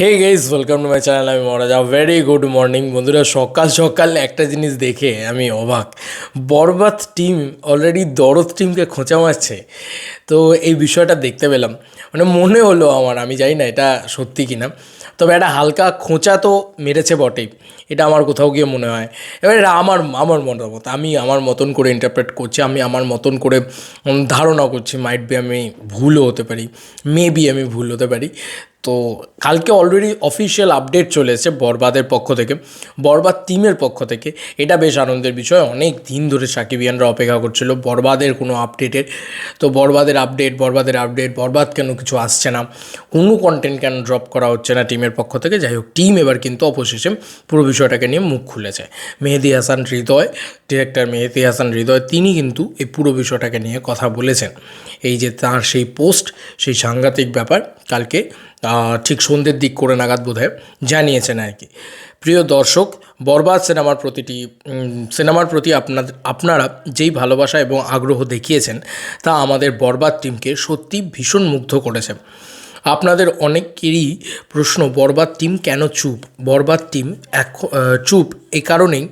Hey guys, welcome to my channel. আমি Maharaj. Very good morning বন্ধুরা। সকাল সকাল একটা জিনিস দেখে আমি অবাক। বরবাদ টিম অলরেডি দরদ টিমকে খোঁচা মারছে। তো এই বিষয়টা দেখতে পেলাম, মানে মনে হলো আমার, আমি জানি না এটা সত্যি কি না, তবে একটা হালকা খোঁচা তো মেরেছে বটেই, এটা আমার কোথাও গিয়ে মনে হয়। এবার এটা আমার আমার মতামত, আমি আমার মতন করে ইন্টারপ্রেট করছি, আমি আমার মতন করে ধারণা করছি। মাইট বি আমি ভুলও হতে পারি, মেবি আমি ভুল হতে পারি। তো কালকে অলরেডি অফিসিয়াল আপডেট চলে এসেছে বরবাদের পক্ষ থেকে, বরবাদ টিমের পক্ষ থেকে। এটা বেশ আনন্দের বিষয়। অনেক দিন ধরে সাকিবিয়ানরা অপেক্ষা করছিল বরবাদের কোনো আপডেটের। তো বরবাদের আপডেট, বরবাদ কেন কিছু আসছে না, কোনো কন্টেন্ট কেন ড্রপ করা হচ্ছে না টিমের পক্ষ থেকে। যাই হোক, টিম এবার কিন্তু অবশেষে পুরো বিষয়টাকে নিয়ে মুখ খুলেছে। মেহেদী হাসান হৃদয়, ডিরেক্টর মেহেদী হাসান হৃদয়, তিনি কিন্তু এই পুরো বিষয়টাকে নিয়ে কথা বলেছেন। এই যে তার সেই পোস্ট, সেই সাংঘাতিক ব্যাপার কালকে ঠিক সন্ধ্যের দিক করে নাগাদ বোধহয় জানিয়েছেন আর কি। প্রিয় দর্শক, বরবাদ সিনেমার প্রতি আপনারা যেই ভালোবাসা এবং আগ্রহ দেখিয়েছেন, তা আমাদের বরবাদ টিমকে সত্যি ভীষণ মুগ্ধ করেছে। আপনাদের অনেকেরই প্রশ্ন, বরবাদ টিম কেন চুপ? বরবাদ টিম চুপ এ কারণেই,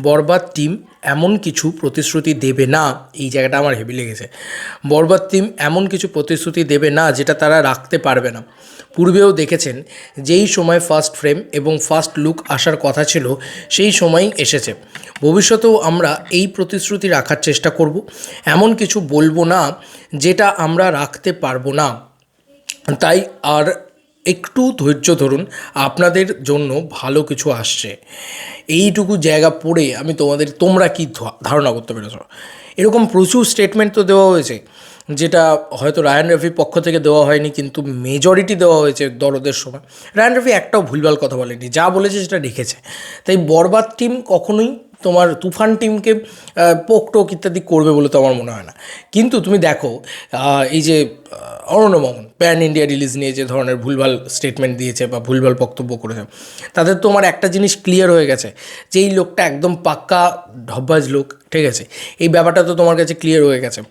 বরবাদ টিম এমন কিছু প্রতিশ্রুতি দেবে না, এই জায়গাটা আমার হেভি লেগেছে। বরবাদ টিম এমন কিছু প্রতিশ্রুতি দেবে না যেটা তারা রাখতে পারবে না। পূর্বেও দেখেছেন, যেই সময় ফার্স্ট ফ্রেম এবং ফার্স্ট লুক আসার কথা ছিল সেই সময়ই এসেছে। ভবিষ্যতেও আমরা এই প্রতিশ্রুতি রাখার চেষ্টা করব। এমন কিছু বলবো না যেটা আমরা রাখতে পারবো না। তাই আর একটু ধৈর্য ধরুন, আপনাদের জন্য ভালো কিছু আসছে। এইটুকু জায়গা পড়ে আমি তোমরা কি ধারণা করতে পেরেছ? এরকম প্রচুর স্টেটমেন্ট তো দেওয়া হয়েছে, যেটা হয়তো রায়ান রফির পক্ষ থেকে দেওয়া হয়নি, কিন্তু মেজরিটি দেওয়া হয়েছে দরদের সময়। রায়ান রফি একটাও ভুলভাল কথা বলেনি, যা বলেছে সেটা রেখেছে। তাই বরবাদ টিম কখনোই তোমার তুফান টিমকে পোকটোক ইত্যাদি করবে বলে তো আমার মনে হয় না। কিন্তু তুমি দেখো, এই যে অরণ্য মোহন প্যান ইন্ডিয়া রিলিজ নিয়ে যে ধরনের ভুলভাল স্টেটমেন্ট দিয়েছে বা ভুলভাল বক্তব্য করেছে, তাদের তো আমার একটা জিনিস ক্লিয়ার হয়ে গেছে যে এই লোকটা একদম পাক্কা ঢব্বাজ লোক, ঠিক আছে? এই ব্যাপারটা তো তোমার কাছে ক্লিয়ার হয়ে গেছে।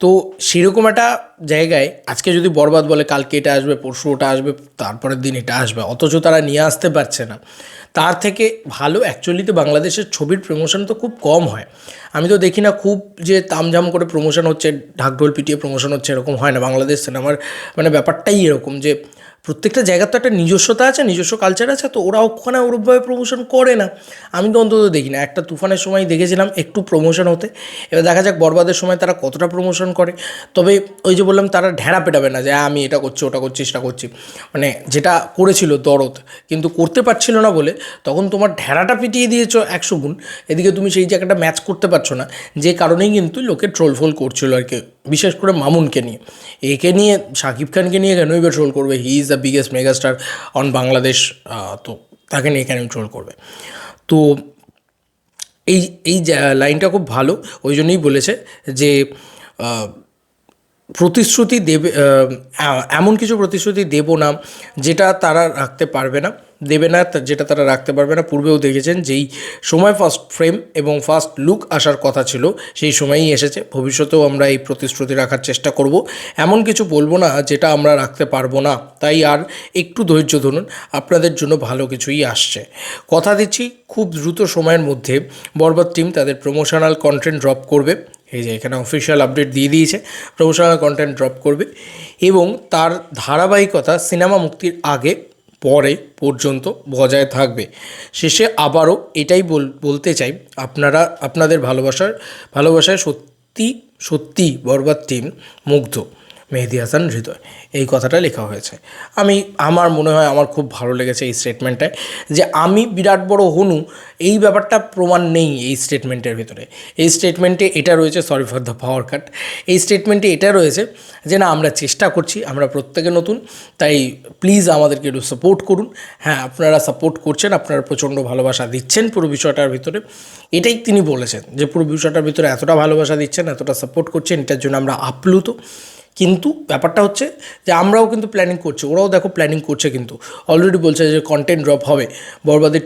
তো সেরকম একটা জায়গায় আজকে যদি বরবাদ বলে কালকে এটা আসবে, পরশু ওটা আসবে, তারপরের দিন এটা আসবে, অথচ তারা নিয়ে আসতে পারছে না, তার থেকে ভালো অ্যাকচুয়ালি তো বাংলাদেশের ছবির প্রমোশন তো খুব কম হয়। আমি তো দেখি না খুব যে তামঝাম করে প্রমোশন হচ্ছে, ঢাকঢোল পিটিয়ে প্রমোশন হচ্ছে, এরকম হয় না বাংলাদেশ সিনেমার। মানে ব্যাপারটাই এরকম যে প্রত্যেকটা জায়গার তো একটা নিজস্বতা আছে, নিজস্ব কালচার আছে, তো ওরা ওখানে ওরকমভাবে প্রমোশন করে না। আমি তো অন্তত দেখি না। একটা তুফানের সময় দেখেছিলাম একটু প্রমোশন হতে, এবার দেখা যাক বরবাদের সময় তারা কতটা প্রমোশন করে। তবে ওই যে বললাম, তারা ঢেড়া পেটাবে না যে আমি এটা করছি, ওটা করছি, সেটা করছি। মানে যেটা করেছিল দরদ, কিন্তু করতে পারছিল না বলে তখন তোমার ঢেড়াটা পিটিয়ে দিয়েছো 100 গুণ। এদিকে তুমি সেই জায়গাটা ম্যাচ করতে পারছো না, যে কারণেই কিন্তু লোকে ট্রোল ফোল করছিল আর কি। বিশেষ করে মামুনকে নিয়ে, একে নিয়ে, শাকিব খানকে নিয়ে কেনই বা ট্রোল করবে? He is the biggest megastar on Bangladesh. তো তাকে নিয়ে কেন ট্রোল করবে? তো এই এই লাইনটা খুব ভালো, ওই জন্যই বলেছে যে প্রতিশ্রুতি দেবে, এমন কিছু প্রতিশ্রুতি দেব না যেটা তারা রাখতে পারবে না, দেবে না যেটা তারা রাখতে পারবে না। পূর্বেও দেখেছেন, যেই সময় ফার্স্ট ফ্রেম এবং ফার্স্ট লুক আসার কথা ছিল সেই সময়ই এসেছে। ভবিষ্যতেও আমরা এই প্রতিশ্রুতি রাখার চেষ্টা করব। এমন কিছু বলবো না যেটা আমরা রাখতে পারবো না। তাই আর একটু ধৈর্য ধরুন, আপনাদের জন্য ভালো কিছুই আসছে। কথা দিচ্ছি, খুব দ্রুত সময়ের মধ্যে বরবাদ টিম তাদের প্রমোশনাল কন্টেন্ট ড্রপ করবে। এই যে এখানে অফিসিয়াল আপডেট দিয়ে দিয়েছে, প্রমোশনাল কন্টেন্ট ড্রপ করবে এবং তার ধারাবাহিকতা সিনেমা মুক্তির আগে পরে পর্যন্ত বজায় থাকবে। শেষে আবারও এটাই বলতে চাই, আপনাদের ভালোবাসায় সত্যি সত্যি বরবাদ টিম মুগ্ধ। মেহেদী হাসান হৃদয়, এই কথাটা লেখা হয়েছে। আমার মনে হয় আমার খুব ভালো লেগেছে এই স্টেটমেন্টটায়, যে আমি বিরাট বড় হনু এই ব্যাপারটা প্রমাণ নেই এই স্টেটমেন্টের ভিতরে। এই স্টেটমেন্টে এটা রয়েছে, সরি ফর দ্য পাওয়ার কাট, এই স্টেটমেন্টে এটা রয়েছে যে না, আমরা চেষ্টা করছি, আমরা প্রত্যেকে নতুন, তাই প্লিজ আমাদেরকে একটু সাপোর্ট করুন। হ্যাঁ, আপনারা সাপোর্ট করছেন, আপনারা প্রচণ্ড ভালোবাসা দিচ্ছেন পুরো বিষয়টার ভিতরে। এটাই তিনি বলেছেন, যে পুরো বিষয়টার ভিতরে এতটা ভালোবাসা দিচ্ছেন, এতটা সাপোর্ট করছেন, এটার জন্য আমরা আপ্লুত। কিন্তু ব্যাপারটা হচ্ছে যে আমরাও কিন্তু প্ল্যানিং করছি, ওরাও দেখো প্ল্যানিং করছে, কিন্তু অলরেডি বলছে যে কন্টেন্ট ড্রপ হবে, বরবাদের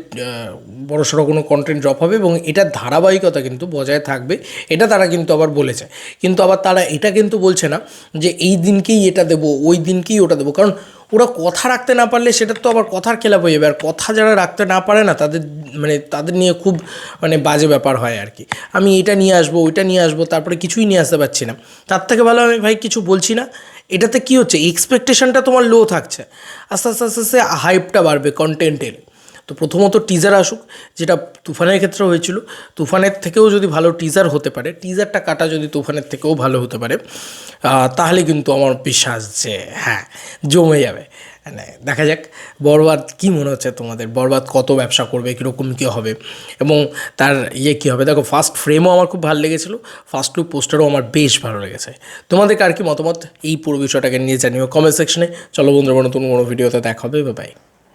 বড়সড় কোনো কন্টেন্ট ড্রপ হবে এবং এটার ধারাবাহিকতা কিন্তু বজায় থাকবে, এটা তারা কিন্তু আবার বলেছে। কিন্তু আবার তারা এটা কিন্তু বলছে না যে এই দিনকেই এটা দেবো, ওই দিনকেই ওটা দেবো, কারণ ওরা কথা রাখতে না পারলে সেটা তো আবার কথার খেলাপ হয়ে যাবে। আর কথা যারা রাখতে না পারে না তাদের মানে তাদের নিয়ে খুব মানে বাজে ব্যাপার হয় আর কি। আমি এটা নিয়ে আসবো, ওইটা নিয়ে আসবো, তারপরে কিছুই নিয়ে আসতে পারছি না। তার থেকে ভালো আমি ভাই কিছু বলছি না। এটাতে কী হচ্ছে, এক্সপেকটেশনটা তোমার লো থাকছে, আস্তে আস্তে আস্তে আস্তে হাইপটা বাড়বে কন্টেন্টের। তো প্রথমত টিজার আসুক, যেটা তুফানের ক্ষেত্রে হয়েছিল। তুফানের থেকেও যদি ভালো টিজার হতে পারে, টিজারটা কাটা যদি তুফানের থেকেও ভালো হতে পারে, তাহলে কিন্তু আমার বিশ্বাস যে হ্যাঁ জমে যাবে। মানে দেখা যাক বরবাদ কী মনে হচ্ছে তোমাদের, বরবাদ কত ব্যবসা করবে, কীরকম কী হবে এবং তার কী হবে। দেখো ফার্স্ট ফ্রেমও আমার খুব ভালো লেগেছিলো, ফার্স্ট লুক পোস্টারও আমার বেশ ভালো লেগেছে। তোমাদের আর কি মতামত এই পুরো বিষয়টাকে নিয়ে জানিও কমেন্ট সেকশনে। চলো বন্ধুরা, নতুন কোনো ভিডিওতে দেখা হবে, বাই।